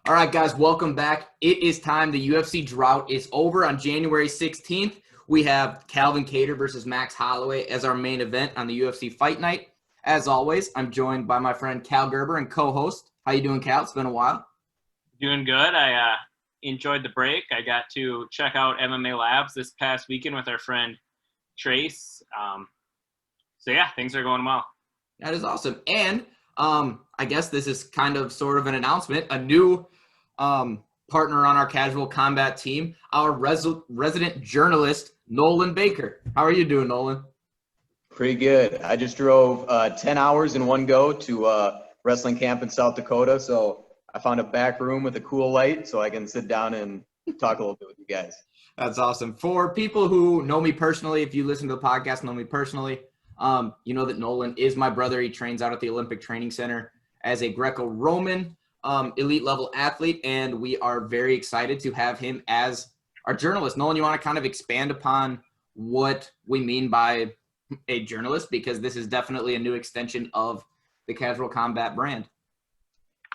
All right, guys, welcome back. It is time. The UFC drought is over on January 16th. We have Calvin Kattar versus Max Holloway as our main event on the UFC Fight Night. As always, I'm joined by my friend Cal Gerber and co-host. How you doing, Cal? It's been a while. Doing good. I enjoyed the break. I got to check out MMA Labs this past weekend with our friend Trace. So yeah, things are going well. That is awesome. And I guess this is kind of sort of an announcement. A new partner on our casual combat team, our resident journalist, Nolan Baker. How are you doing, Nolan? Pretty good. I just drove 10 hours in one go to wrestling camp in South Dakota. So I found a back room with a cool light so I can sit down and talk a little bit with you guys. That's awesome. For people who know me personally, if you listen to the podcast, know me personally, you know that Nolan is my brother. He trains out at the Olympic Training Center as a Greco-Roman elite level athlete, and we are very excited to have him as our journalist. Nolan, you want to kind of expand upon what we mean by a journalist, because this is definitely a new extension of the casual combat brand.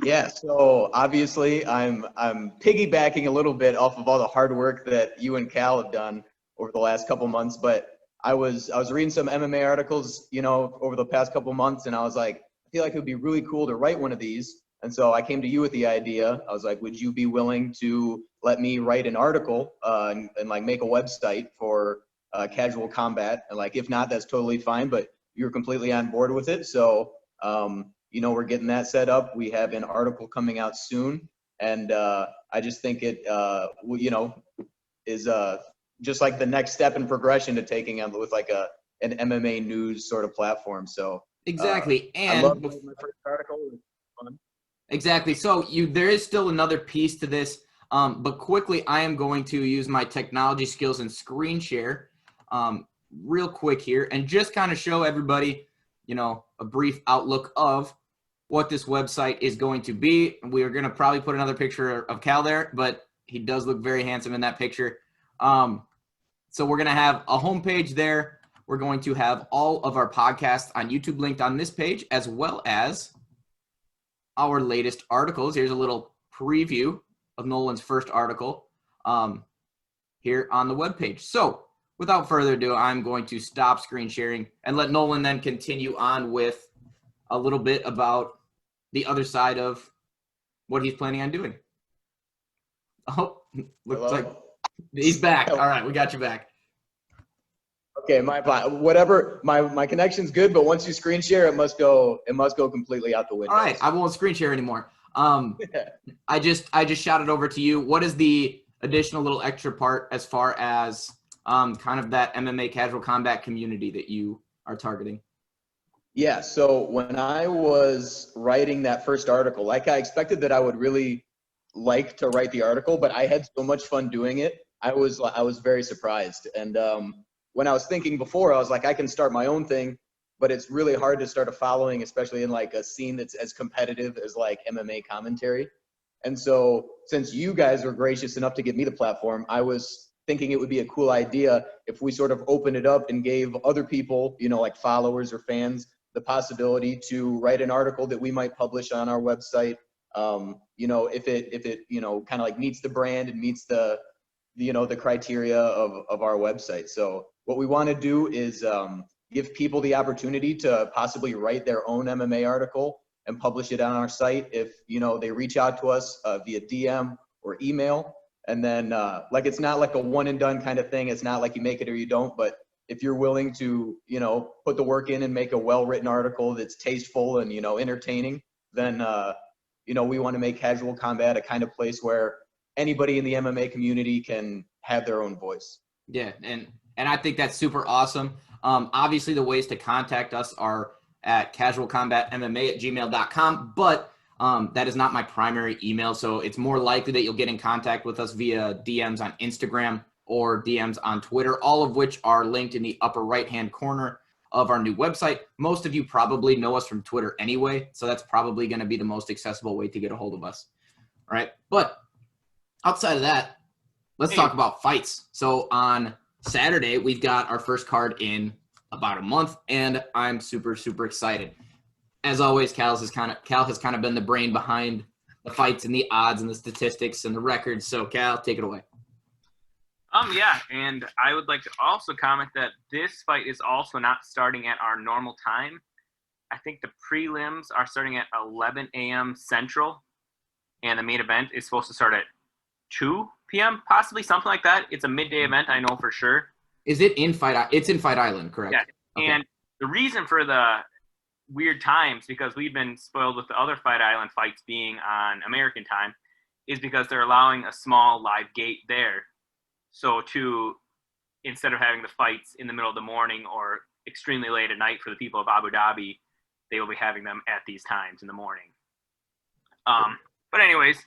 Yeah, so obviously I'm piggybacking a little bit off of all the hard work that you and Cal have done over the last couple months, but I was reading some MMA articles, over the past couple months, and I was like, I feel like it would be really cool to write one of these. And so I came to you with the idea. I was like, would you be willing to let me write an article and like make a website for casual combat? And like, if not, that's totally fine, but you're completely on board with it. So, we're getting that set up. We have an article coming out soon. And I just think it, is just like the next step in progression to taking on with like an MMA news sort of platform. So exactly. And I love my first article. It was fun. Exactly. So there is still another piece to this, but quickly I am going to use my technology skills and screen share real quick here and just kind of show everybody, a brief outlook of what this website is going to be. We are going to probably put another picture of Cal there, but he does look very handsome in that picture. So we're going to have a homepage there. We're going to have all of our podcasts on YouTube linked on this page, as well as our latest articles. Here's a little preview of Nolan's first article here on the webpage. So without further ado, I'm going to stop screen sharing and let Nolan then continue on with a little bit about the other side of what he's planning on doing. Oh, looks like he's back. All right, we got you back. Okay, whatever. My connection's good, but once you screen share, it must go completely out the window. All right, I won't screen share anymore. I just shot it over to you. What is the additional little extra part as far as kind of that MMA casual combat community that you are targeting? Yeah, so when I was writing that first article, like I expected that I would really like to write the article, but I had so much fun doing it. I was very surprised. And when I was thinking before, I was like, I can start my own thing, but it's really hard to start a following, especially in like a scene that's as competitive as like MMA commentary. And so since you guys were gracious enough to give me the platform, I was thinking it would be a cool idea if we sort of opened it up and gave other people, like followers or fans, the possibility to write an article that we might publish on our website. If it kind of like meets the brand and meets the criteria of our website. So what we want to do is give people the opportunity to possibly write their own MMA article and publish it on our site if, they reach out to us via DM or email. And then it's not like a one and done kind of thing. It's not like you make it or you don't, but if you're willing to, put the work in and make a well-written article that's tasteful and, entertaining, then, we want to make casual combat a kind of place where anybody in the MMA community can have their own voice. Yeah, and I think that's super awesome. Obviously, the ways to contact us are at casualcombatmma@gmail.com, but that is not my primary email, so it's more likely that you'll get in contact with us via DMs on Instagram or DMs on Twitter, all of which are linked in the upper right-hand corner of our new website. Most of you probably know us from Twitter anyway, so that's probably going to be the most accessible way to get a hold of us. All right, but outside of that, let's talk about fights. So on Saturday, we've got our first card in about a month, and I'm super, super excited. As always, Cal has kind of been the brain behind fights and the odds and the statistics and the records. So Cal, take it away. Yeah, and I would like to also comment that this fight is also not starting at our normal time. I think the prelims are starting at 11 a.m. Central, and the main event is supposed to start at 2 p.m., possibly something like that. It's a midday event, I know for sure. Is it in Fight? It's in Fight Island, correct? Yeah, Okay. and the reason for the weird times, because we've been spoiled with the other Fight Island fights being on American time, is because they're allowing a small live gate there. So instead of having the fights in the middle of the morning or extremely late at night for the people of Abu Dhabi, they will be having them at these times in the morning. But anyways,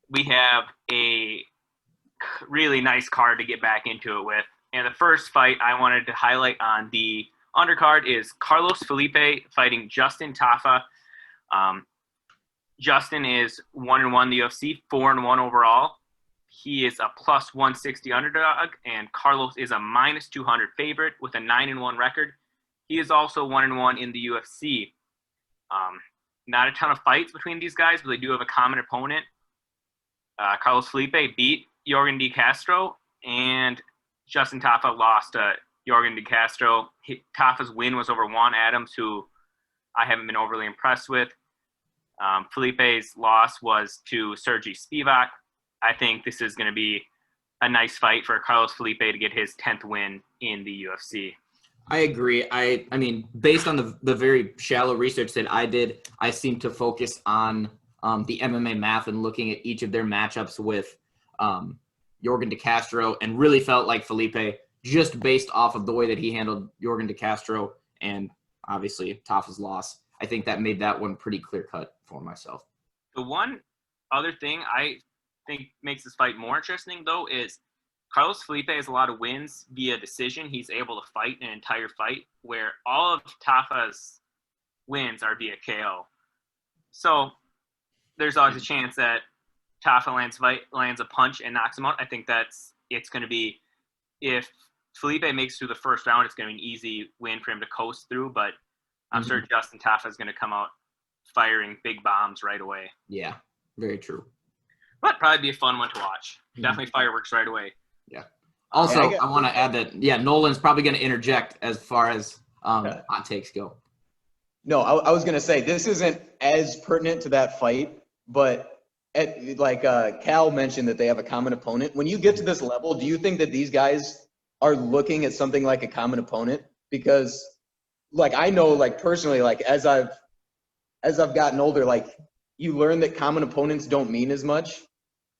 we have a really nice card to get back into it with. And the first fight I wanted to highlight on the undercard is Carlos Felipe fighting Justin Tafa. Justin is 1-1 in the UFC, 4-1 overall. He is a plus 160 underdog, and Carlos is a minus 200 favorite with a 9-1 record. He is also 1-1 in the UFC. Not a ton of fights between these guys, but they do have a common opponent. Carlos Felipe beat Jorgen De Castro, and Justin Tafa lost to Jorgen De Castro. Tafa's win was over Juan Adams, who I haven't been overly impressed with. Felipe's loss was to Sergey Spivak. I think this is going to be a nice fight for Carlos Felipe to get his 10th win in the UFC. I agree. I mean, based on the very shallow research that I did, I seem to focus on the MMA math and looking at each of their matchups with Jorgen De Castro, and really felt like Felipe, just based off of the way that he handled Jorgen De Castro and obviously Tafa's loss, I think that made that one pretty clear-cut for myself. The one other thing I think makes this fight more interesting, though, is Carlos Felipe has a lot of wins via decision. He's able to fight an entire fight, where all of Tafa's wins are via KO. So there's always a chance that Tafa lands a punch and knocks him out. I think it's going to be, if Felipe makes through the first round, it's going to be an easy win for him to coast through, but I'm sure Justin Tafa is going to come out firing big bombs right away. Yeah, very true. But probably be a fun one to watch. Definitely fireworks right away. Yeah. Also, I want to add that, Nolan's probably going to interject as far as hot takes go. No, I was going to say, this isn't as pertinent to that fight, but Cal mentioned that they have a common opponent. When you get to this level, do you think that these guys are looking at something like a common opponent? Because, I know, personally, as I've gotten older, you learn that common opponents don't mean as much.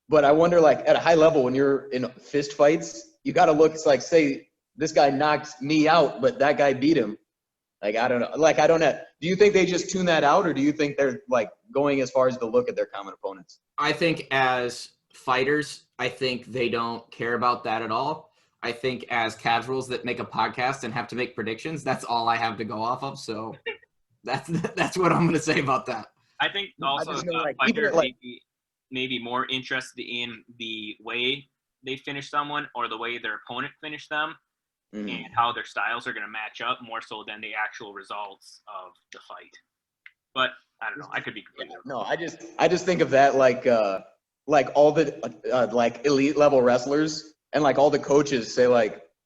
But I wonder, at a high level, when you're in fist fights, you got to look, it's say, this guy knocked me out, but that guy beat him. I don't know. I don't know. Do you think they just tune that out, or do you think they're, going as far as to look at their common opponents? I think as fighters, I think they don't care about that at all. I think as casuals that make a podcast and have to make predictions, that's all I have to go off of. So that's what I'm going to say about that. I think also the fighter may be more interested in the way they finish someone or the way their opponent finished them and how their styles are going to match up more so than the actual results of the fight. But I don't know. I could be completely wrong. No, I just think of that all the elite level wrestlers and all the coaches say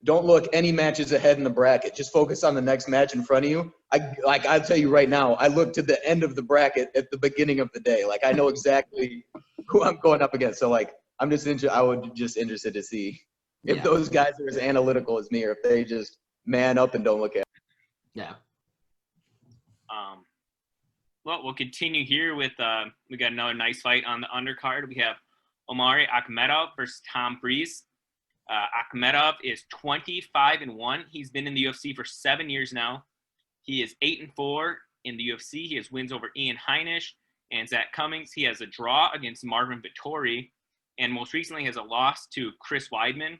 don't look any matches ahead in the bracket. Just focus on the next match in front of you. I'll tell you right now, I look to the end of the bracket at the beginning of the day. I know exactly who I'm going up against. So I'm just I would just interested to see if those guys are as analytical as me, or if they just man up and don't look at it. Yeah. Well, we'll continue here with we got another nice fight on the undercard. We have Omari Akhmedov versus Tom Breeze. Akhmedov is 25-1. He's been in the UFC for 7 years now. He is 8-4 in the UFC. He has wins over Ian Heinisch and Zach Cummings. He has a draw against Marvin Vettori, and most recently has a loss to Chris Weidman.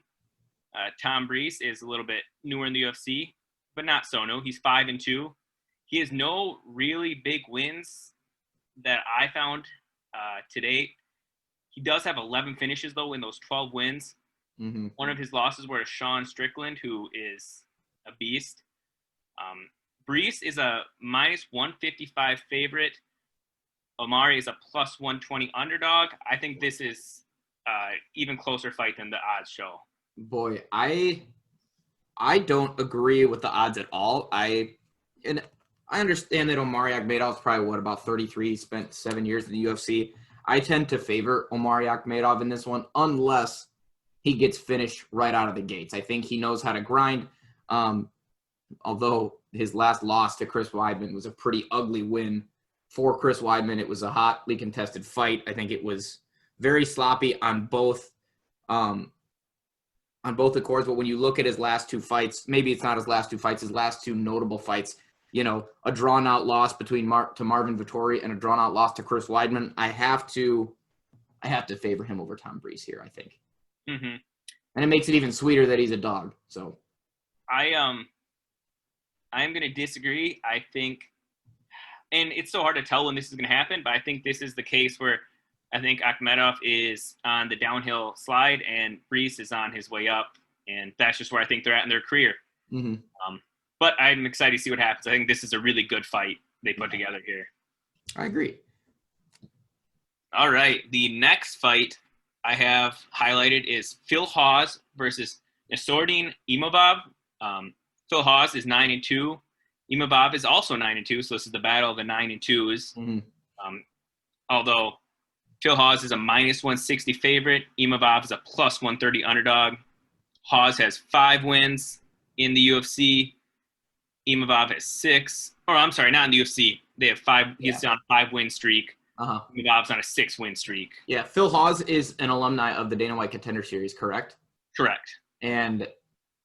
Tom Breeze is a little bit newer in the UFC, but not so new. He's 5-2. He has no really big wins that I found to date. He does have 11 finishes, though, in those 12 wins. One of his losses were to Sean Strickland, who is a beast. Brees is a minus 155 favorite. Omari is a plus 120 underdog. I think this is even closer fight than the odds show. Boy, I don't agree with the odds at all. I understand that Omari Akhmedov is probably about 33. He spent 7 years in the UFC. I tend to favor Omari Akhmedov in this one unless he gets finished right out of the gates. I think he knows how to grind. Although his last loss to Chris Weidman was a pretty ugly win for Chris Weidman. It was a hotly contested fight. I think it was very sloppy on both accords. But when you look at his last two fights, maybe it's not his last two fights, his last two notable fights, a drawn-out loss between to Marvin Vettori and a drawn-out loss to Chris Weidman, I have to favor him over Tom Breeze here, I think. Mm-hmm. And it makes it even sweeter that he's a dog. So I'm going to disagree. I think, and it's so hard to tell when this is going to happen, but I think this is the case where I think Akhmedov is on the downhill slide and Breeze is on his way up, and that's just where I think they're at in their career. Mm-hmm. But I'm excited to see what happens. I think this is a really good fight they put together here. I agree. All right, the next fight I have highlighted is Phil Hawes versus Nassourdine Imavov. Phil Hawes is 9-2. Imavov is also 9-2, so this is the battle of the 9-2s. Mm-hmm. Although Phil Hawes is a minus 160 favorite, Imavov is a plus 130 underdog. Hawes has 5 wins in the UFC. Imavov has 6. Or I'm sorry, not in the UFC. They have 5. He's on a 5-win streak. Imavov's on a 6-win streak. Yeah, Phil Hawes is an alumni of the Dana White Contender Series, correct? Correct. And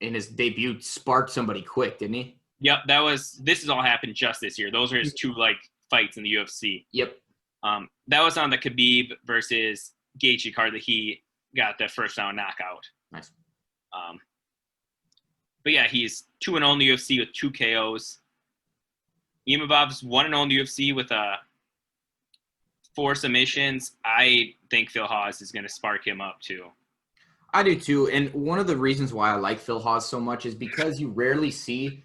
in his debut, sparked somebody quick, didn't he? Yep, this has all happened just this year. Those are his 2 fights in the UFC. Yep. That was on the Khabib versus Gaethje card that he got the first round knockout. Nice. But yeah, he's 2-0 in the UFC with 2 KOs. Imavov's 1-0 in the UFC with 4 submissions. I think Phil Hawes is going to spark him up too. I do too. And one of the reasons why I like Phil Hawes so much is because you rarely see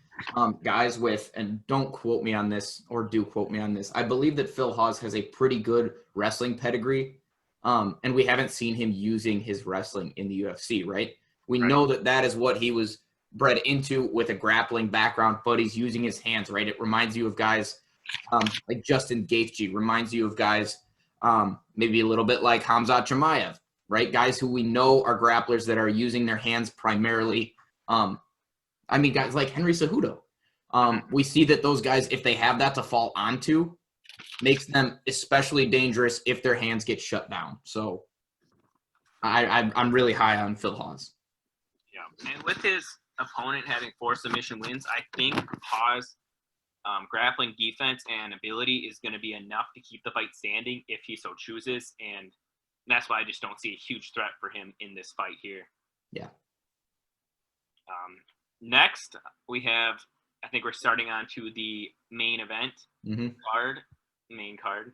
guys with, and don't quote me on this or do quote me on this, I believe that Phil Hawes has a pretty good wrestling pedigree. And we haven't seen him using his wrestling in the UFC, right? We know that is what he was bred into with a grappling background, but he's using his hands, right? It reminds you of guys like Justin Gaethje, reminds you of guys maybe a little bit like Khamzat Chimaev, right? Guys who we know are grapplers that are using their hands primarily. Guys like Henry Cejudo. We see that those guys, if they have that to fall onto, makes them especially dangerous if their hands get shut down. So I'm really high on Phil Hawes. Yeah, and with his opponent having 4 submission wins, I think Hawes' grappling defense and ability is going to be enough to keep the fight standing if he so chooses, and that's why I just don't see a huge threat for him in this fight here. Yeah. Next, we have, I think we're starting on to the main event main card.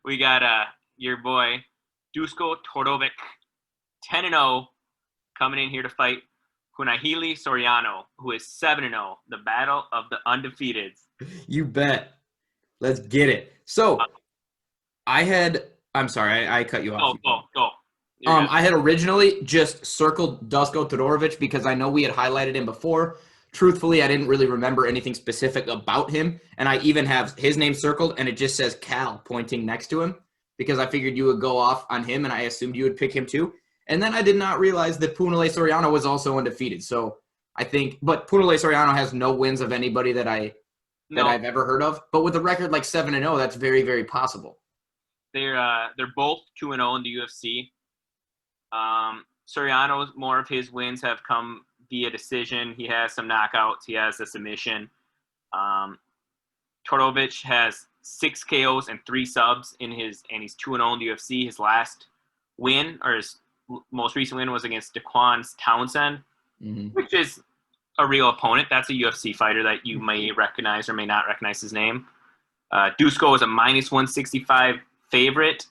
We got your boy Dusko Todorovic, 10-0, coming in here to fight Punahele Soriano, who is 7-0, the battle of the undefeateds. You bet. Let's get it. So I'm sorry, I cut you off. Go. I had originally just circled Dusko Todorovic because I know we had highlighted him before. Truthfully, I didn't really remember anything specific about him, and I even have his name circled, and it just says Cal pointing next to him because I figured you would go off on him, and I assumed you would pick him too. And then I did not realize that Punahele Soriano was also undefeated. So I think – but Punahele Soriano has no wins of anybody that I've ever heard of. But with a record like 7-0, that's very, very possible. They're both 2-0 in the UFC. Soriano, more of his wins have come via decision. He has some knockouts. He has a submission. Todorovic has 6 KOs and 3 subs and he's 2-0 in the UFC. His last win, or his most recent win, was against Daquan Townsend, which is a real opponent. That's a UFC fighter that you may recognize or may not recognize his name. Dusko is a minus 165 favorite.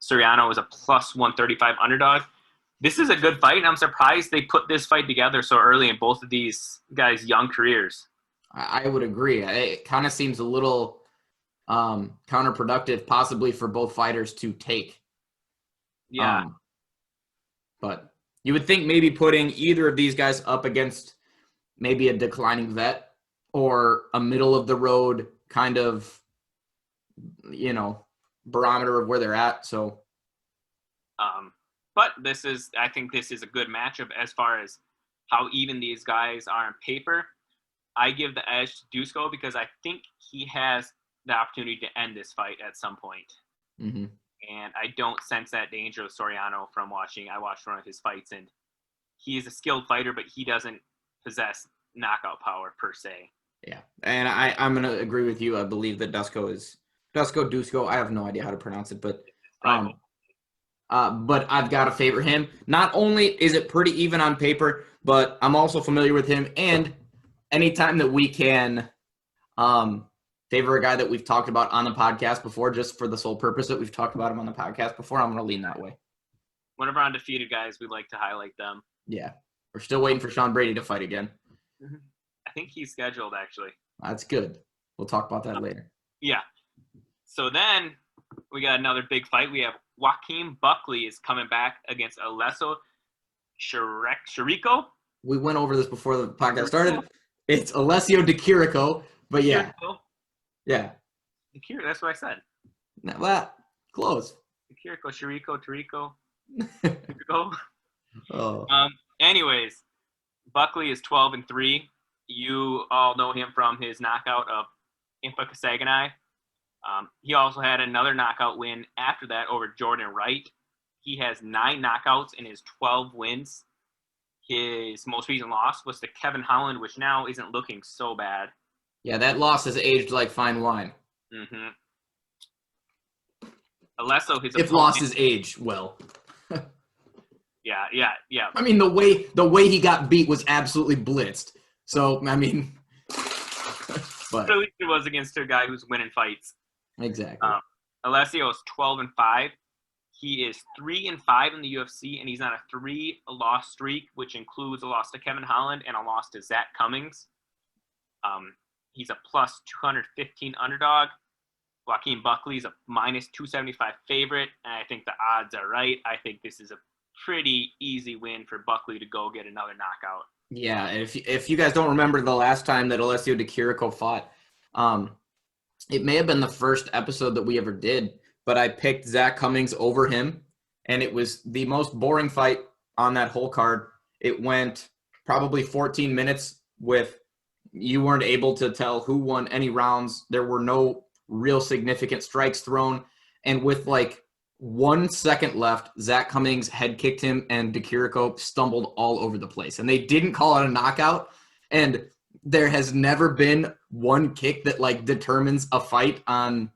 Soriano is a plus 135 underdog. This is a good fight, and I'm surprised they put this fight together so early in both of these guys' young careers. I would agree. It kind of seems a little counterproductive possibly for both fighters to take. Yeah. But you would think maybe putting either of these guys up against maybe a declining vet or a middle of the road kind of, barometer of where they're at. So, but I think this is a good matchup as far as how even these guys are on paper. I give the edge to Dusko because I think he has the opportunity to end this fight at some point. Mm-hmm. And I don't sense that danger of Soriano from watching. I watched one of his fights, and he is a skilled fighter, but he doesn't possess knockout power per se. Yeah, and I'm going to agree with you. I believe that Dusko. I have no idea how to pronounce it, but I've got to favor him. Not only is it pretty even on paper, but I'm also familiar with him. And anytime that we can favor a guy that we've talked about on the podcast before, just for the sole purpose that we've talked about him on the podcast before, I'm going to lean that way. One of our undefeated guys, we like to highlight them. Yeah. We're still waiting for Sean Brady to fight again. I think he's scheduled, actually. That's good. We'll talk about that later. Yeah. So then we got another big fight. We have Joaquin Buckley is coming back against Alessio Chirico. We went over this before the podcast started. It's Alessio Di Chirico, but yeah. Chirico? Yeah. That's what I said. Well, close. Chirico. Oh. Anyways, Buckley is 12-3. You all know him from his knockout of Impa Kasaganai. He also had another knockout win after that over Jordan Wright. He has 9 knockouts in his 12 wins. His most recent loss was to Kevin Holland, which now isn't looking so bad. Yeah, that loss has aged like fine wine. Mm-hmm. Alessio, his if losses age well. Yeah. I mean, the way he got beat was absolutely blitzed. So, I mean, but at least it was against a guy who's winning fights. Exactly. Alessio is 12-5. He is 3-5 in the UFC, and he's on a 3-loss streak, which includes a loss to Kevin Holland and a loss to Zach Cummings. He's a plus 215 underdog. Joaquin Buckley's a minus 275 favorite, and I think the odds are right. I think this is a pretty easy win for Buckley to go get another knockout. Yeah, if you guys don't remember the last time that Alessio Di Chirico fought, it may have been the first episode that we ever did, but I picked Zach Cummings over him, and it was the most boring fight on that whole card. It went probably 14 minutes with you weren't able to tell who won any rounds. There were no real significant strikes thrown, and with like 1 second left, Zach Cummings head kicked him, and Di Chirico stumbled all over the place. And they didn't call it a knockout. And there has never been one kick that like determines a fight on,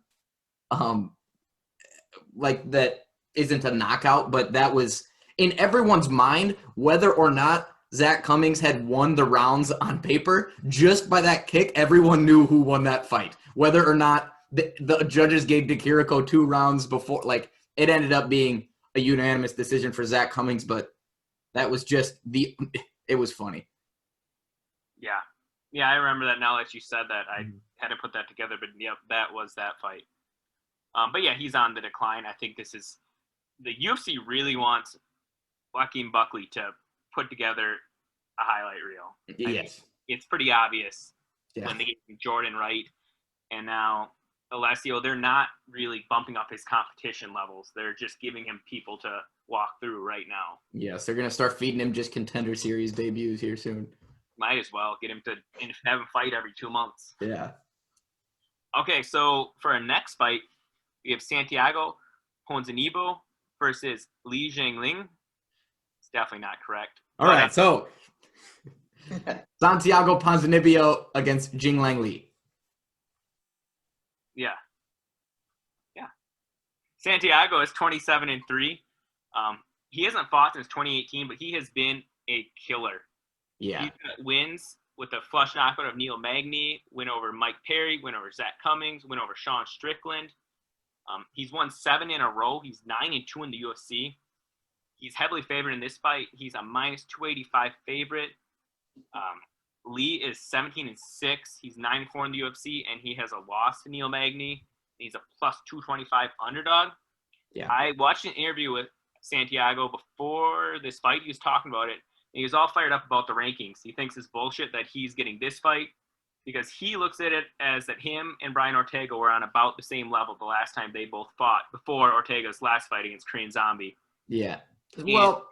like that isn't a knockout. But that was in everyone's mind, whether or not Zach Cummings had won the rounds on paper. Just by that kick, everyone knew who won that fight. Whether or not the judges gave Di Chirico 2 rounds before, like. It ended up being a unanimous decision for Zach Cummings, but that was just it was funny. Yeah, I remember that now that you said that. I had to put that together, but yep, that was that fight. But yeah, he's on the decline. I think this is the UFC really wants Joaquin Buckley to put together a highlight reel. Yes. It's pretty obvious Yeah. when they get Jordan Wright and now Alessio, they're not really bumping up his competition levels. They're just giving him people to walk through right now. Yes, they're going to start feeding him just Contender Series debuts here soon. Might as well get him to have him fight every 2 months. Yeah. Okay, so for our next fight, we have Santiago Ponzinibbio versus Li Jingliang. It's definitely not correct. All right, so Santiago Ponzinibbio against Jingliang Li. Yeah. Santiago is 27-3. He hasn't fought since 2018, but he has been a killer. Yeah. He's got wins with a flush knockout of Neil Magny, win over Mike Perry, win over Zach Cummings, win over Sean Strickland. He's won 7 in a row. He's 9-2 in the UFC. He's heavily favored in this fight. He's a minus 285 favorite. Lee is 17-6. He's 9-4 in the UFC, and he has a loss to Neil Magny. He's a plus 225 underdog. Yeah. I watched an interview with Santiago before this fight. He was talking about it. And he was all fired up about the rankings. He thinks it's bullshit that he's getting this fight because he looks at it as that him and Brian Ortega were on about the same level the last time they both fought before Ortega's last fight against Korean Zombie. Yeah. Well,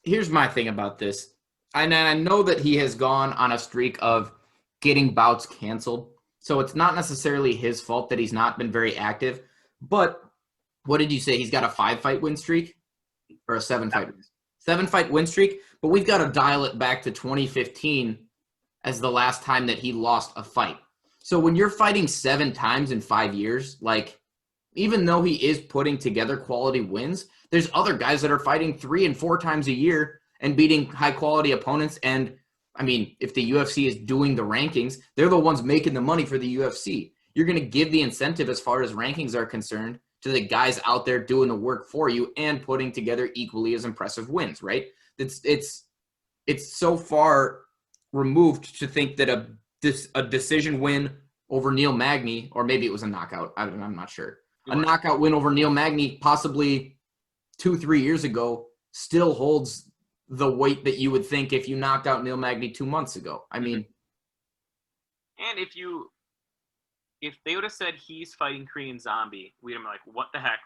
here's my thing about this. And I know that he has gone on a streak of getting bouts canceled. So it's not necessarily his fault that he's not been very active. But what did you say? He's got a 5-fight win streak? Or a 7-fight win streak? 7-fight win streak? But we've got to dial it back to 2015 as the last time that he lost a fight. So when you're fighting 7 times in 5 years, like, even though he is putting together quality wins, there's other guys that are fighting 3 and 4 times a year and beating high-quality opponents. And, I mean, if the UFC is doing the rankings, they're the ones making the money for the UFC. You're going to give the incentive as far as rankings are concerned to the guys out there doing the work for you and putting together equally as impressive wins, right? It's so far removed to think that a decision win over Neil Magny, or maybe it was a knockout, I'm not sure. A knockout win over Neil Magny possibly 2-3 years ago still holds the weight that you would think if you knocked out Neil Magny 2 months ago. I mean, and if they would have said he's fighting Korean Zombie, we'd have been like, what the heck?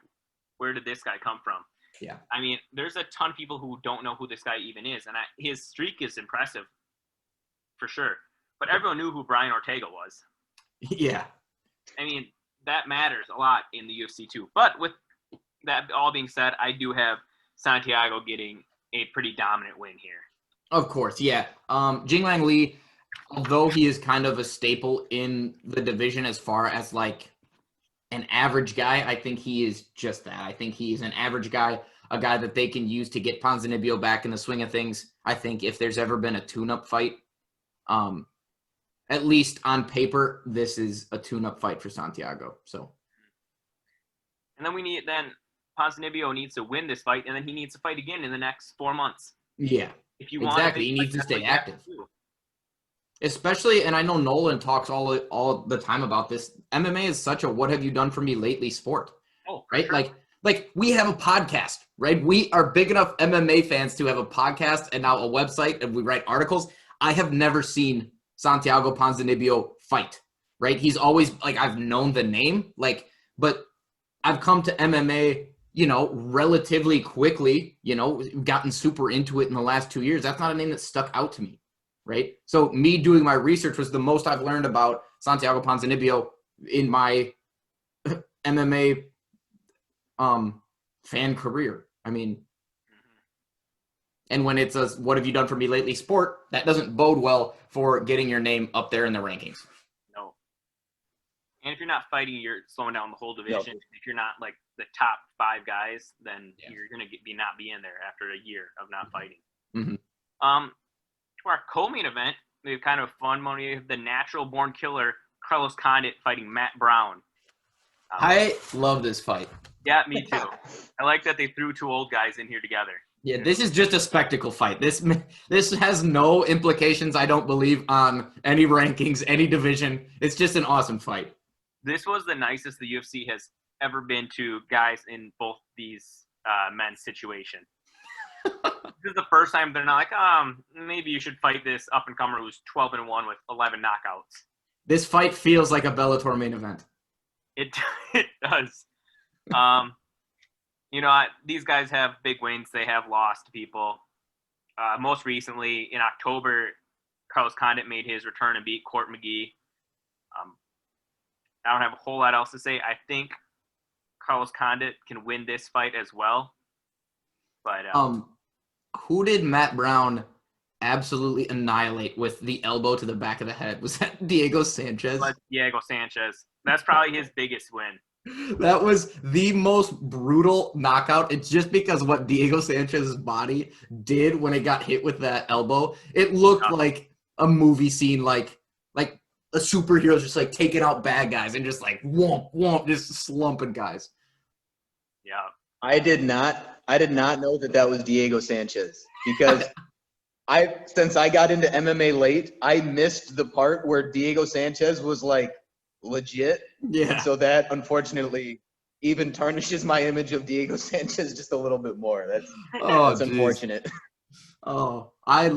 Where did this guy come from? Yeah. I mean, there's a ton of people who don't know who this guy even is, and his streak is impressive for sure. But everyone knew who Brian Ortega was. Yeah. I mean, that matters a lot in the UFC too. But with that all being said, I do have Santiago getting a pretty dominant win here. Of course, yeah. Jinglang Li, although he is kind of a staple in the division as far as like an average guy, I think he is just that. I think he's an average guy, a guy that they can use to get Ponzinibbio back in the swing of things. I think if there's ever been a tune-up fight, at least on paper, this is a tune-up fight for Santiago. So, and then Ponzinibbio needs to win this fight, and then he needs to fight again in the next 4 months. Yeah, if you exactly. He needs to stay active. Especially, and I know Nolan talks all the time about this, MMA is such a what have you done for me lately sport. Oh, right? Sure. Like we have a podcast, right? We are big enough MMA fans to have a podcast and now a website, and we write articles. I have never seen Santiago Ponzinibbio fight, right? He's always, like, I've known the name, like, but I've come to MMA, relatively quickly, gotten super into it in the last 2 years. That's not a name that stuck out to me, right? So me doing my research was the most I've learned about Santiago Ponzinibbio in my MMA fan career. I mean, and when it's a what have you done for me lately sport, that doesn't bode well for getting your name up there in the rankings. No. And if you're not fighting, you're slowing down the whole division. No. If you're not like the top 5 guys, then you're going to not be in there after a year of not fighting. Mm-hmm. To our co-main event, we have kind of fun one. We have the natural born killer, Carlos Condit, fighting Matt Brown. I love this fight. Yeah, me too. I like that they threw 2 old guys in here together. Yeah, this is just a spectacle fight. This has no implications, I don't believe, on any rankings, any division. It's just an awesome fight. This was the nicest the UFC has ever been to guys in both these men's situation. This is the first time they're not like, maybe you should fight this up-and-comer who's 12-1 with 11 knockouts. This fight feels like a Bellator main event. It does. These guys have big wins. They have lost people. Most recently, in October, Carlos Condit made his return and beat Court McGee. I don't have a whole lot else to say. I think Carlos Condit can win this fight as well. But who did Matt Brown absolutely annihilate with the elbow to the back of the head? Was that Diego Sanchez? Diego Sanchez. That's probably his biggest win. That was the most brutal knockout. It's just because what Diego Sanchez's body did when it got hit with that elbow. It looked like a movie scene, like a superhero just like taking out bad guys and just like womp, just slumping guys. Yeah. I did not know that was Diego Sanchez because since I got into MMA late, I missed the part where Diego Sanchez was like legit. Yeah. And so that, unfortunately, even tarnishes my image of Diego Sanchez just a little bit more. That's geez. unfortunate. Oh, I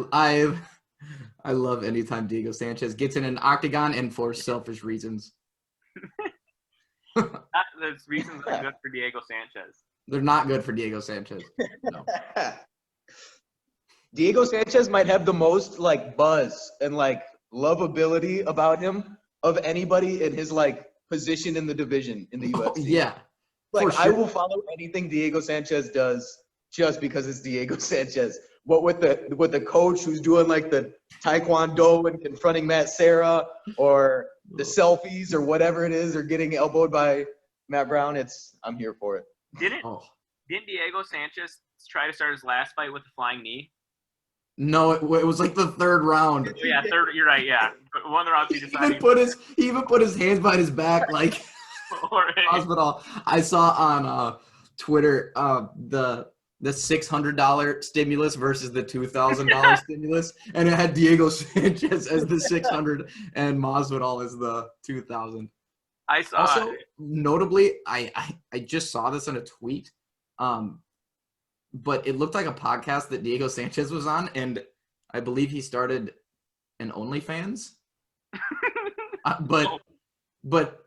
love anytime Diego Sanchez gets in an octagon and for selfish reasons. Those reasons are good for Diego Sanchez. They're not good for Diego Sanchez. No. Diego Sanchez might have the most like buzz and like lovability about him of anybody in his like position in the division in the UFC. Yeah. Like for I sure. will follow anything Diego Sanchez does just because it's Diego Sanchez. What with the coach who's doing like the taekwondo and confronting Matt Serra, or the selfies or whatever it is, or getting elbowed by Matt Brown, I'm here for it. Didn't Oh. Diego Sanchez try to start his last fight with a flying knee? No, it was like the third round. Oh, yeah, third. You're right. Yeah, but one of the rounds he He decided. even put his hands behind his back like hospital. I saw on Twitter the $600 stimulus versus the $2,000 stimulus, and it had Diego Sanchez as the 600 and Masvidal as the 2,000. I saw. Also, notably, I just saw this in a tweet, but it looked like a podcast that Diego Sanchez was on, and I believe he started an OnlyFans. But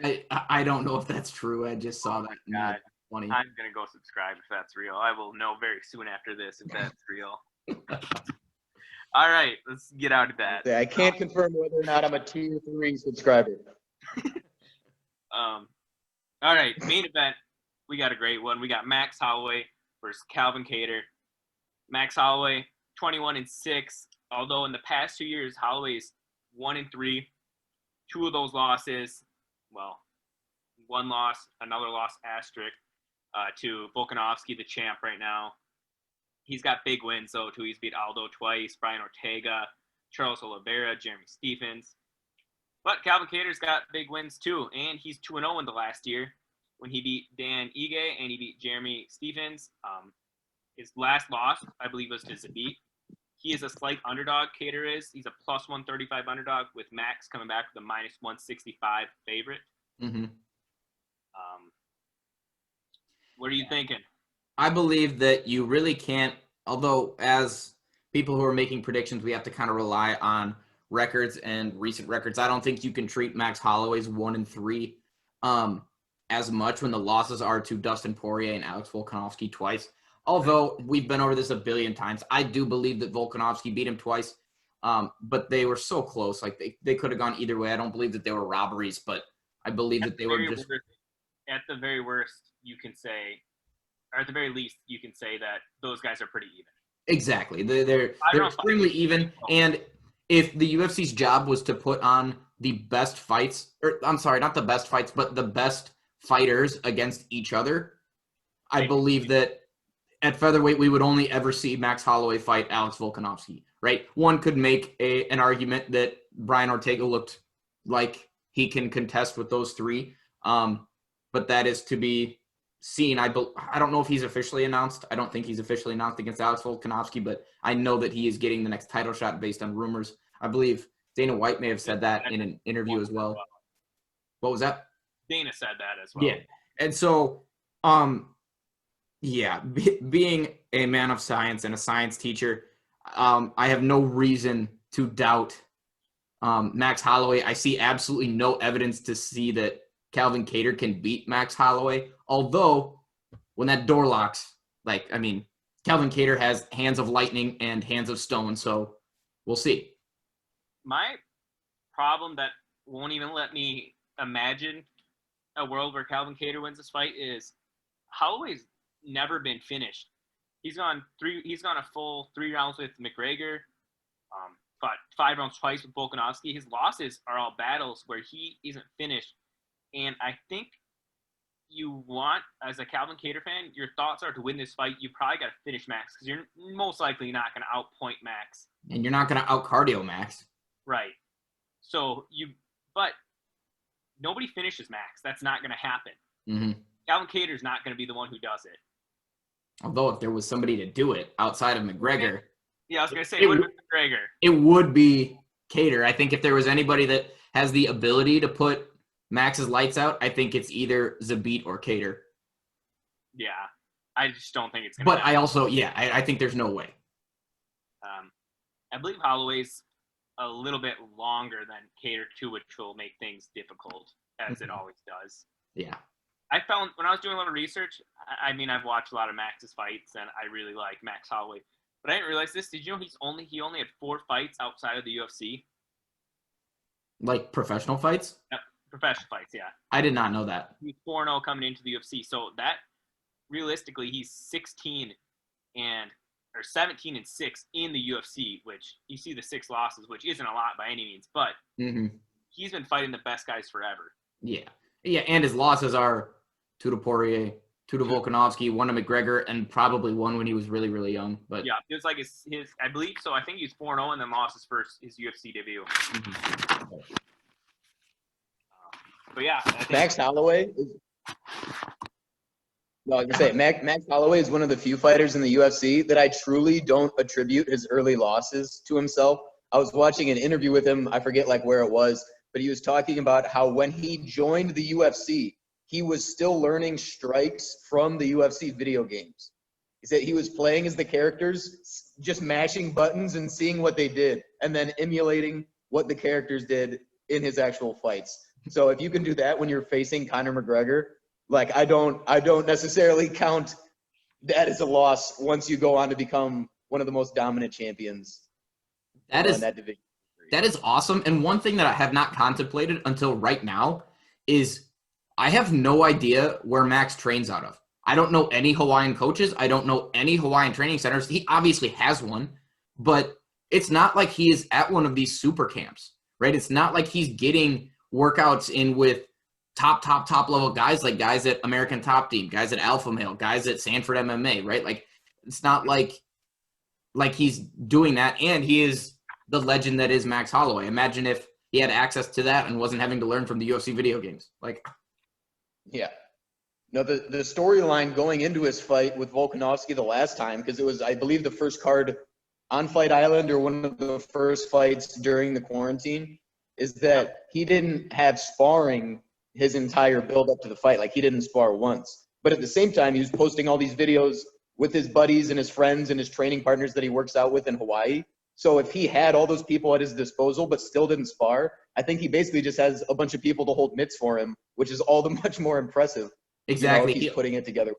I don't know if that's true. I just saw that. God. Funny. I'm gonna go subscribe if that's real. I will know very soon after this if that's real. All right, let's get out of that. I can't confirm whether or not I'm a tier 3 subscriber. All right, main event. We got a great one. We got Max Holloway versus Calvin Kattar. Max Holloway, 21-6. Although in the past 2 years, Holloway's 1-3. 2 of those losses, well, 1 loss, another loss asterisk to Volkanovski, the champ right now. He's got big wins though too. He's beat Aldo twice, Brian Ortega, Charles Oliveira, Jeremy Stephens. But Calvin Kattar's got big wins too, and he's 2-0 in the last year when he beat Dan Ige and he beat Jeremy Stephens. His last loss, I believe, was to Zabit. He is a slight underdog, Kattar is. He's a plus 135 underdog with Max coming back with a minus 165 favorite. Mm-hmm. What are you thinking? I believe that you really can't, although as people who are making predictions, we have to kind of rely on records and recent records. I don't think you can treat Max Holloway's 1-3 as much when the losses are to Dustin Poirier and Alex Volkanovski twice. Although we've been over this a billion times, I do believe that Volkanovski beat him twice, but they were so close. Like they could have gone either way. I don't believe that they were robberies, but I believe that they were just. At the very worst, you can say, or at the very least, you can say that those guys are pretty even. Exactly. They're extremely even. And if the UFC's job was to put on the best fights, or I'm sorry, not the best fights, but the best fighters against each other, I believe that at featherweight, we would only ever see Max Holloway fight Alex Volkanovski, right? One could make an argument that Brian Ortega looked like he can contest with those 3. But that is to be seen. I don't know if he's officially announced. I don't think he's officially announced against Alex Volkanovski, but I know that he is getting the next title shot based on rumors. I believe Dana White may have said that in an interview as well. What was that? Dana said that as well. Yeah. And so, being a man of science and a science teacher, I have no reason to doubt Max Holloway. I see absolutely no evidence to see that Calvin Kattar can beat Max Holloway. Although, when that door locks, Calvin Kattar has hands of lightning and hands of stone, so we'll see. My problem that won't even let me imagine a world where Calvin Kattar wins this fight is Holloway's never been finished. He's gone a full 3 rounds with McGregor, fought 5 rounds twice with Volkanovski. His losses are all battles where he isn't finished. And I think you want, as a Calvin Kattar fan, your thoughts are to win this fight, you probably got to finish Max because you're most likely not going to outpoint Max. And you're not going to out-cardio Max. Right. So but nobody finishes Max. That's not going to happen. Mm-hmm. Calvin Kattar's not going to be the one who does it. Although if there was somebody to do it outside of McGregor. Yeah, I was going to say it would have been McGregor. It would be Kattar. I think if there was anybody that has the ability to put Max is lights out, I think it's either Zabit or Kattar. Yeah, I just don't think it's going to happen. I also, I think there's no way. I believe Holloway's a little bit longer than Kattar too, which will make things difficult, as it always does. Yeah. I found when I was doing a lot of research, I mean, I've watched a lot of Max's fights, and I really like Max Holloway. But I didn't realize this. Did you know he only had 4 fights outside of the UFC? Like professional fights? Yep, professional fights, yeah. I did not know that. He's 4-0 coming into the UFC. So that, realistically, he's 17 and or 17 and 6 in the UFC, which you see the 6 losses, which isn't a lot by any means, but he's been fighting the best guys forever. Yeah. Yeah, and his losses are 2 to Poirier, 2 to Volkanovski, 1 to McGregor, and probably 1 when he was really, really young. But yeah, it was like his I believe so. I think he was 4-0 and then lost his UFC debut. But yeah, I think Max Holloway is No, I was gonna say Max Holloway is one of the few fighters in the UFC that I truly don't attribute his early losses to himself. I was watching an interview with him, I forget like where it was, but he was talking about how when he joined the UFC, he was still learning strikes from the UFC video games. He said he was playing as the characters, just mashing buttons and seeing what they did, and then emulating what the characters did in his actual fights. So if you can do that when you're facing Conor McGregor, like I don't necessarily count that as a loss once you go on to become one of the most dominant champions in that division. That is awesome. And one thing that I have not contemplated until right now is I have no idea where Max trains out of. I don't know any Hawaiian coaches. I don't know any Hawaiian training centers. He obviously has one, but it's not like he is at one of these super camps, right? It's not like he's getting workouts in with top level guys, like guys at American Top Team, guys at Alpha Male, guys at Sanford MMA, right? Like it's not like he's doing that, and he is the legend that is Max Holloway. Imagine if he had access to that and wasn't having to learn from the UFC video games. Yeah. No, the storyline going into his fight with Volkanovski the last time, because it was, I believe, the first card on Fight Island or one of the first fights during the quarantine, is that he didn't have sparring his entire build up to the fight. Like he didn't spar once. But at the same time, he was posting all these videos with his buddies and his friends and his training partners that he works out with in Hawaii. So if he had all those people at his disposal but still didn't spar, I think he basically just has a bunch of people to hold mitts for him, which is all the much more impressive. Exactly. He's putting it together.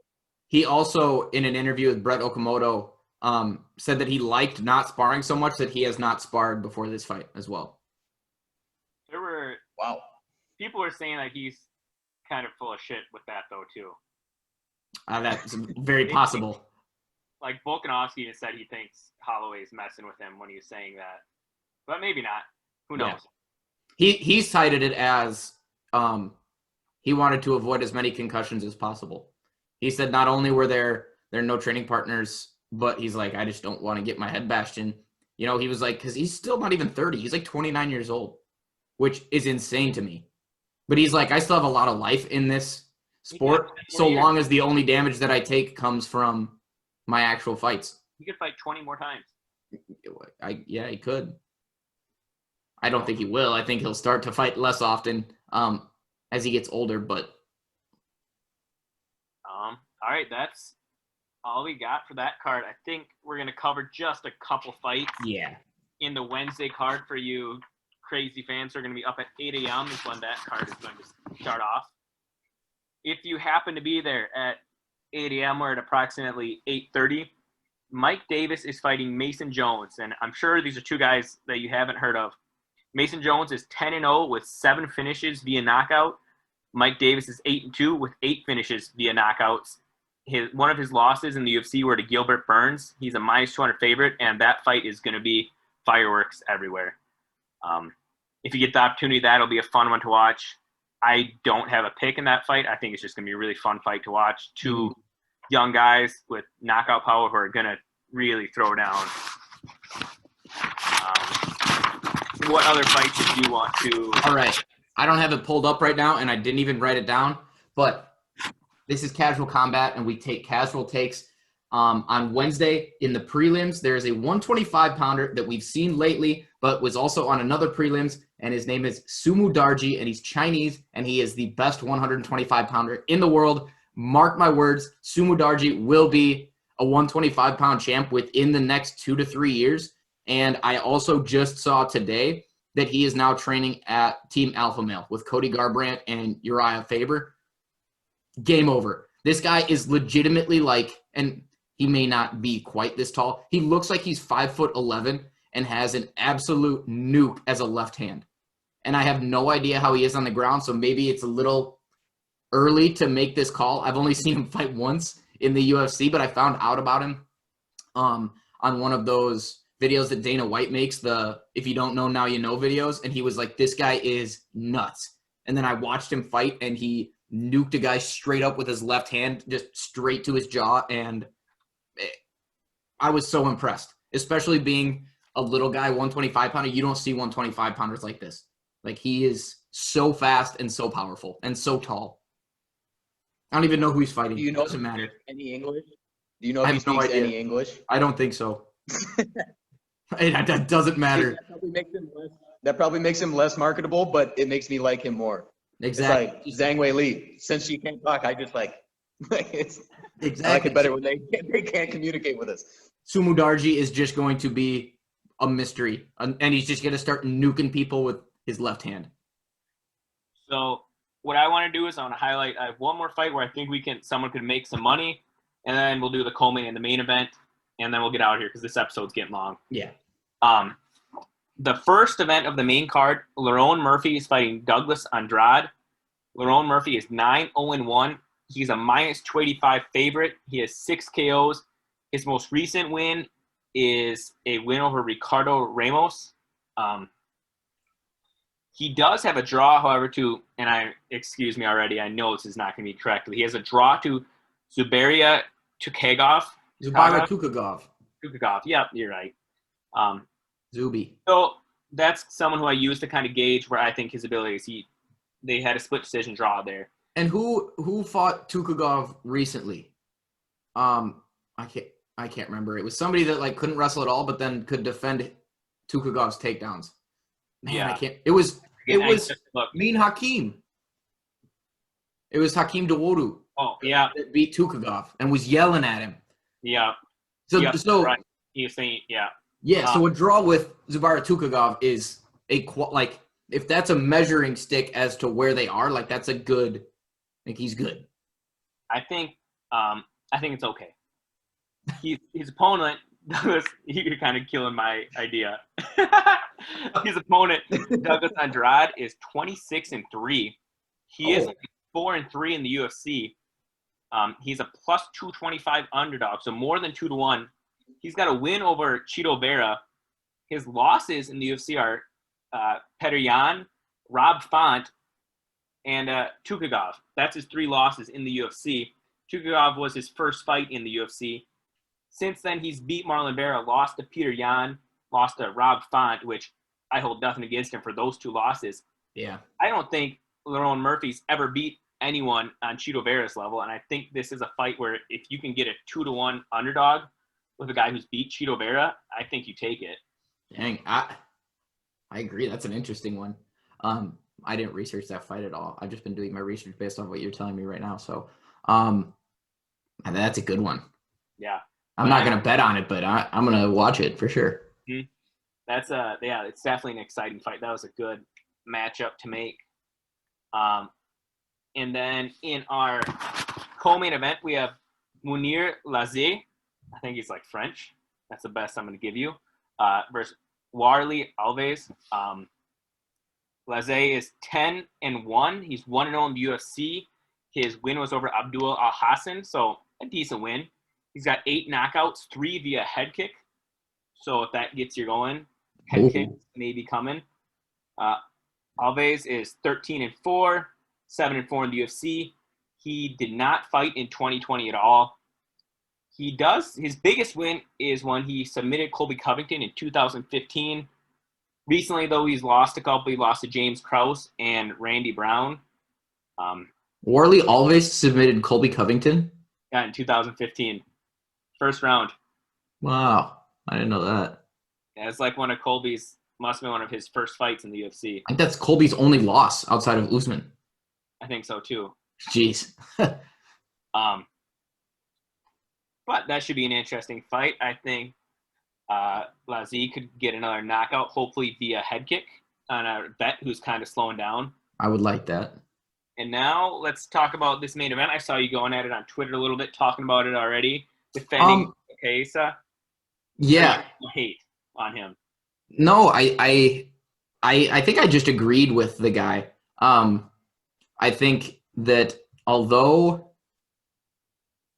He also, in an interview with Brett Okamoto, said that he liked not sparring so much that he has not sparred before this fight as well. There were people were saying that he's kind of full of shit with that though too. That's very possible. Like Volkanovski has said he thinks Holloway's messing with him when he was saying that, but maybe not. Who knows? Yeah. He cited it as he wanted to avoid as many concussions as possible. He said not only were there no training partners, but he's like, I just don't want to get my head bashed in. You know, he was like, because he's still not even 30. He's like 29 years old, which is insane to me. But he's like, I still have a lot of life in this sport, so long as the only damage that I take comes from my actual fights. He could fight 20 more times. He could. I don't think he will. I think he'll start to fight less often as he gets older, but all right, that's all we got for that card. I think we're going to cover just a couple fights. Yeah. In the Wednesday card for you crazy fans are going to be up at 8 a.m. is when that card is going to start off. If you happen to be there at 8 a.m. or at approximately 8:30, Mike Davis is fighting Mason Jones, and I'm sure these are two guys that you haven't heard of. Mason Jones is 10-0 with 7 finishes via knockout. Mike Davis is 8-2 with 8 finishes via knockouts. One of his losses in the UFC were to Gilbert Burns. He's a -200 favorite, and that fight is going to be fireworks everywhere. If you get the opportunity, that'll be a fun one to watch. I don't have a pick in that fight. I think it's just going to be a really fun fight to watch. Two young guys with knockout power who are going to really throw down. What other fights did you want to? All right. I don't have it pulled up right now, and I didn't even write it down, but this is Casual Combat, and we take casual takes. On Wednesday in the prelims, there is a 125 pounder that we've seen lately, but was also on another prelims, and his name is Sumu Darji, and he's Chinese, and he is the best 125 pounder in the world. Mark my words, Sumu Darji will be a 125 pound champ within the next 2 to 3 years. And I also just saw today that he is now training at Team Alpha Male with Cody Garbrandt and Uriah Faber. Game over. This guy is legitimately like, and he may not be quite this tall. He looks like he's 5'11" and has an absolute nuke as a left hand. And I have no idea how he is on the ground, so maybe it's a little early to make this call. I've only seen him fight once in the UFC, but I found out about him on one of those videos that Dana White makes, the "if you don't know, now you know" videos, and he was like, this guy is nuts. And then I watched him fight, and he nuked a guy straight up with his left hand, just straight to his jaw, and I was so impressed, especially being a little guy, 125 pounder. You don't see 125 pounders like this. Like, he is so fast and so powerful and so tall. I don't even know who he's fighting. Do you know it doesn't matter. Any English? Do you know I if he have no speaks idea. any English? I don't think so. That doesn't matter. That probably makes him less marketable, but it makes me like him more. Exactly. It's like Zhang Wei Li. Since she can't talk, I just like it's. Exactly. I like it better when they can't communicate with us. Sumu Darji is just going to be a mystery, and he's just going to start nuking people with his left hand. So what I want to do is I want to highlight. I have one more fight where I think someone could make some money, and then we'll do the co-main and the main event, and then we'll get out of here because this episode's getting long. Yeah. The first event of the main card, Lerone Murphy is fighting Douglas Andrade. Lerone Murphy is 9-0-1. He's a minus 285 favorite. He has 6 KOs. His most recent win is a win over Ricardo Ramos. He does have a draw, however, excuse me already, I know this is not going to be correct, but he has a draw to Zubaira Tukagov. Zubaira Tukagov. Tukagov, yep, you're right. Zubi. So that's someone who I use to kind of gauge where I think his abilities. They had a split decision draw there. And who fought Tukagov recently? I can't remember. It was somebody that like couldn't wrestle at all, but then could defend Tukagov's takedowns. Man, Yeah. I can't. It was Mean Hakeem. It was Hakeem Dawodu. Oh yeah, That beat Tukagov and was yelling at him. yeah. So Yep, so right. You're saying so a draw with Zubaira Tukagov is if that's a measuring stick as to where they are, like that's a good. I think he's good. I think it's okay. His opponent, Douglas, you're kind of killing my idea. His opponent, Douglas Andrade, is 26-3. He is 4-3 in the UFC. He's a plus 225 underdog, so more than 2-1. He's got a win over Chito Vera. His losses in the UFC are Petr Yan, Rob Font, and Tukagov. That's his 3 losses in the UFC. Tukagov was his first fight in the UFC. Since then, he's beat Marlon Vera, lost to Petr Yan, lost to Rob Font, which I hold nothing against him for those 2 losses. Yeah. I don't think Lerone Murphy's ever beat anyone on Chito Vera's level, and I think this is a fight where if you can get a 2-1 underdog with a guy who's beat Chito Vera, I think you take it. Dang, I agree. That's an interesting one. I didn't research that fight at all. I've just been doing my research based on what you're telling me right now. So, that's a good one. Yeah. I'm not gonna bet on it, but I'm gonna watch it for sure. Mm-hmm. That's it's definitely an exciting fight. That was a good matchup to make. And then in our co-main event, we have Munir Lazé. I think he's like French. That's the best I'm going to give you. Versus Warley Alves. Lazé is 10-1. He's 1-0 in the UFC. His win was over Abdul Al Hassan, so a decent win. He's got 8 knockouts, 3 via head kick. So if that gets you going, head kick may be coming. Alves is 13-4, 7-4 in the UFC. He did not fight in 2020 at all. His biggest win is when he submitted Colby Covington in 2015. Recently, though, he's lost a couple. He lost to James Krause and Randy Brown. Warley Alves submitted Colby Covington? Yeah, in 2015. First round. Wow. I didn't know that. Yeah, it's like one of Colby's, must have been one of his first fights in the UFC. I think that's Colby's only loss outside of Usman. I think so too. Jeez. But that should be an interesting fight. I think Lazi could get another knockout, hopefully via head kick on a vet who's kind of slowing down. I would like that. And now let's talk about this main event. I saw you going at it on Twitter a little bit, talking about it already. Defending Chiesa. Yeah. Hate on him. No, I think I just agreed with the guy. I think that although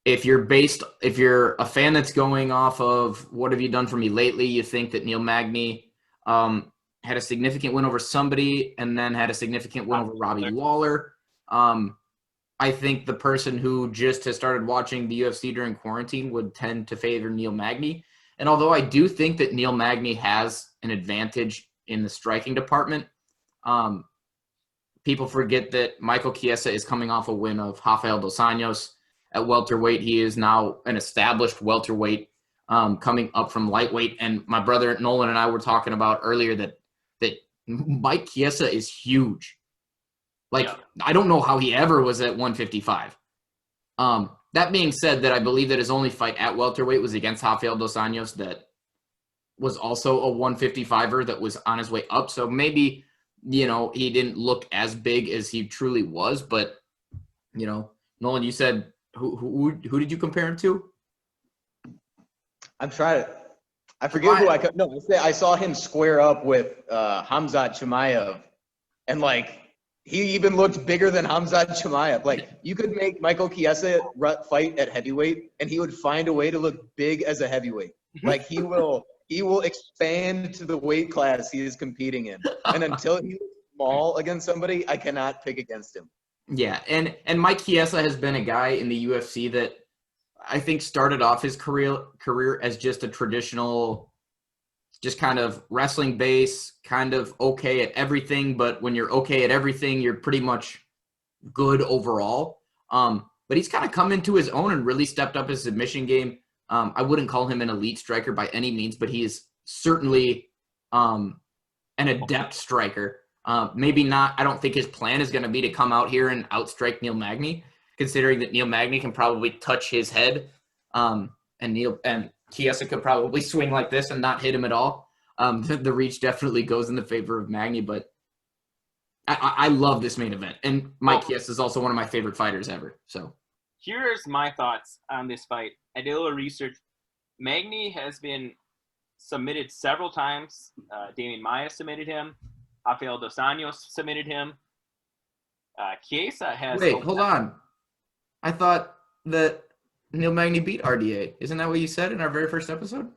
if you're a fan that's going off of what have you done for me lately, you think that Neil Magny had a significant win over somebody and then had a significant win over Robbie Lawler. I think the person who just has started watching the UFC during quarantine would tend to favor Neil Magny. And although I do think that Neil Magny has an advantage in the striking department, people forget that Michael Chiesa is coming off a win of Rafael dos Anjos. At welterweight, he is now an established welterweight coming up from lightweight. And my brother Nolan and I were talking about earlier that Mike Chiesa is huge. I don't know how he ever was at 155. That being said, that I believe that his only fight at welterweight was against Rafael dos Anjos that was also a 155er that was on his way up. So maybe, he didn't look as big as he truly was. But, Nolan, you said who did you compare him to? I'm trying to. I forget who I could. No, I saw him square up with Khamzat Chimaev, and he even looked bigger than Khamzat Chimaev. You could make Michael Chiesa fight at heavyweight, and he would find a way to look big as a heavyweight. He will expand to the weight class he is competing in, and until he looks small against somebody, I cannot pick against him. Yeah, and Mike Chiesa has been a guy in the UFC that I think started off his career as just a traditional, just kind of wrestling base, kind of okay at everything. But when you're okay at everything, you're pretty much good overall. But he's kind of come into his own and really stepped up his submission game. I wouldn't call him an elite striker by any means, but he is certainly an adept striker. Maybe not. I don't think his plan is going to be to come out here and outstrike Neil Magny, considering that Neil Magny can probably touch his head, and Chiesa could probably swing like this and not hit him at all. The reach definitely goes in the favor of Magny, but I love this main event, and Mike Chiesa is also one of my favorite fighters ever. So here's my thoughts on this fight. I did a little research. Magny has been submitted several times. Damian Maia submitted him. Rafael dos Anjos submitted him. Chiesa has... Wait, hold on. I thought that Neil Magny beat RDA. Isn't that what you said in our very first episode?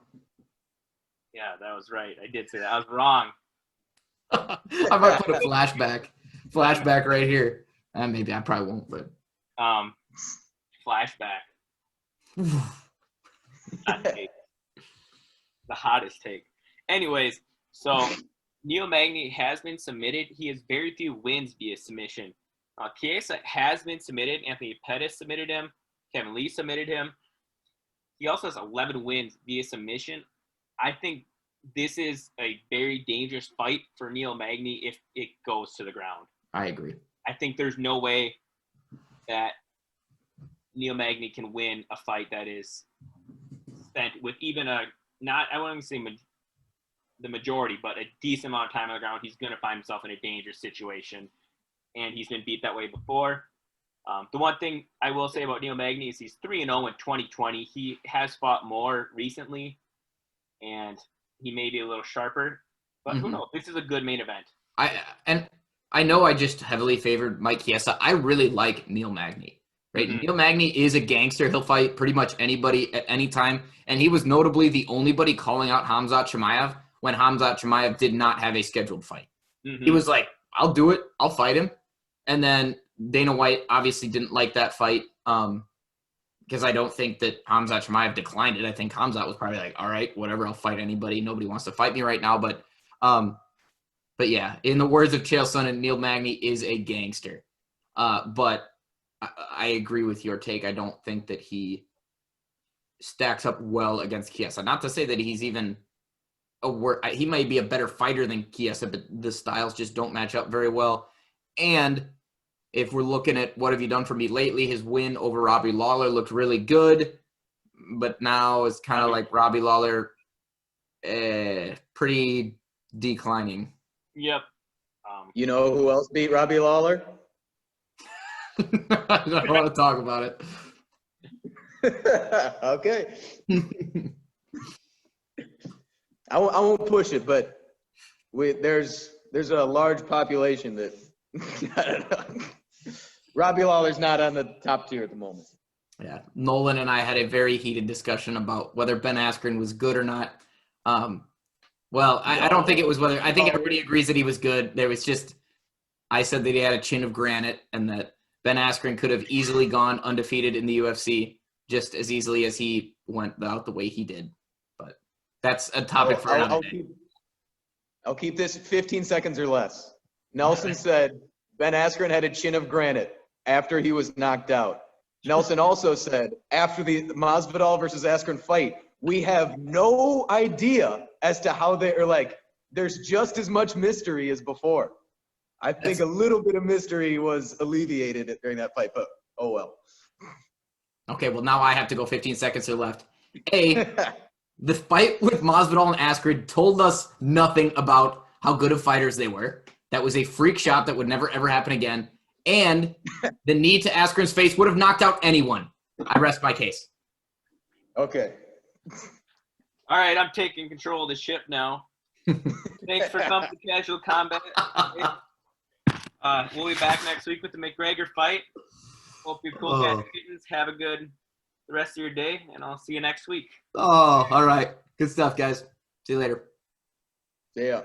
Yeah, that was right. I did say that. I was wrong. I might put a flashback right here. Maybe I probably won't, but... Flashback. Hot take. The hottest take. Anyways, so... Neil Magny has been submitted. He has very few wins via submission. Chiesa has been submitted. Anthony Pettis submitted him. Kevin Lee submitted him. He also has 11 wins via submission. I think this is a very dangerous fight for Neil Magny if it goes to the ground. I agree. I think there's no way that Neil Magny can win a fight that is spent with even I wouldn't say the majority, but a decent amount of time on the ground. He's going to find himself in a dangerous situation, and he's been beat that way before. The one thing I will say about Neil Magny is he's 3-0 in 2020. He has fought more recently, and he may be a little sharper, but who knows? This is a good main event. I know I just heavily favored Mike Chiesa. I really like Neil Magny. Right? Mm-hmm. Neil Magny is a gangster. He'll fight pretty much anybody at any time, and he was notably the only body calling out Khamzat Chimaev when Khamzat Chimaev did not have a scheduled fight. Mm-hmm. He was like, I'll do it. I'll fight him. And then Dana White obviously didn't like that fight because I don't think that Khamzat Chimaev declined it. I think Khamzat was probably like, all right, whatever, I'll fight anybody. Nobody wants to fight me right now. But yeah, in the words of Chael Sonnen, Neil Magny is a gangster. But I agree with your take. I don't think that he stacks up well against Chiesa. Not to say that he's even he might be a better fighter than Chiesa, but the styles just don't match up very well. And if we're looking at what have you done for me lately, his win over Robbie Lawler looked really good, but now it's kind of like Robbie Lawler, pretty declining. Yep. You know who else beat Robbie Lawler? I don't want to talk about it. Okay. I won't push it, but there's a large population that I don't know. Robbie Lawler's not on the top tier at the moment. Yeah, Nolan and I had a very heated discussion about whether Ben Askren was good or not. I don't think it was whether. I think everybody agrees that he was good. There was just, I said that he had a chin of granite and that Ben Askren could have easily gone undefeated in the UFC just as easily as he went out the way he did. But that's a topic for another day. I'll keep this 15 seconds or less. Nelson said Ben Askren had a chin of granite after he was knocked out. Nelson also said after the Masvidal versus Askren fight, we have no idea as to how they are like. There's just as much mystery as before. I think a little bit of mystery was alleviated during that fight, but oh well. Okay, well now I have to go 15 seconds or left. The fight with Masvidal and Askren told us nothing about how good of fighters they were. That was a freak shot that would never, ever happen again. And the knee to Askren's face would have knocked out anyone. I rest my case. Okay. All right, I'm taking control of the ship now. Thanks for coming to Casual Combat. We'll be back next week with the McGregor fight. Hope you cool guys kittens. Have a good the rest of your day, and I'll see you next week. Oh, all right. Good stuff, guys. See you later. See ya.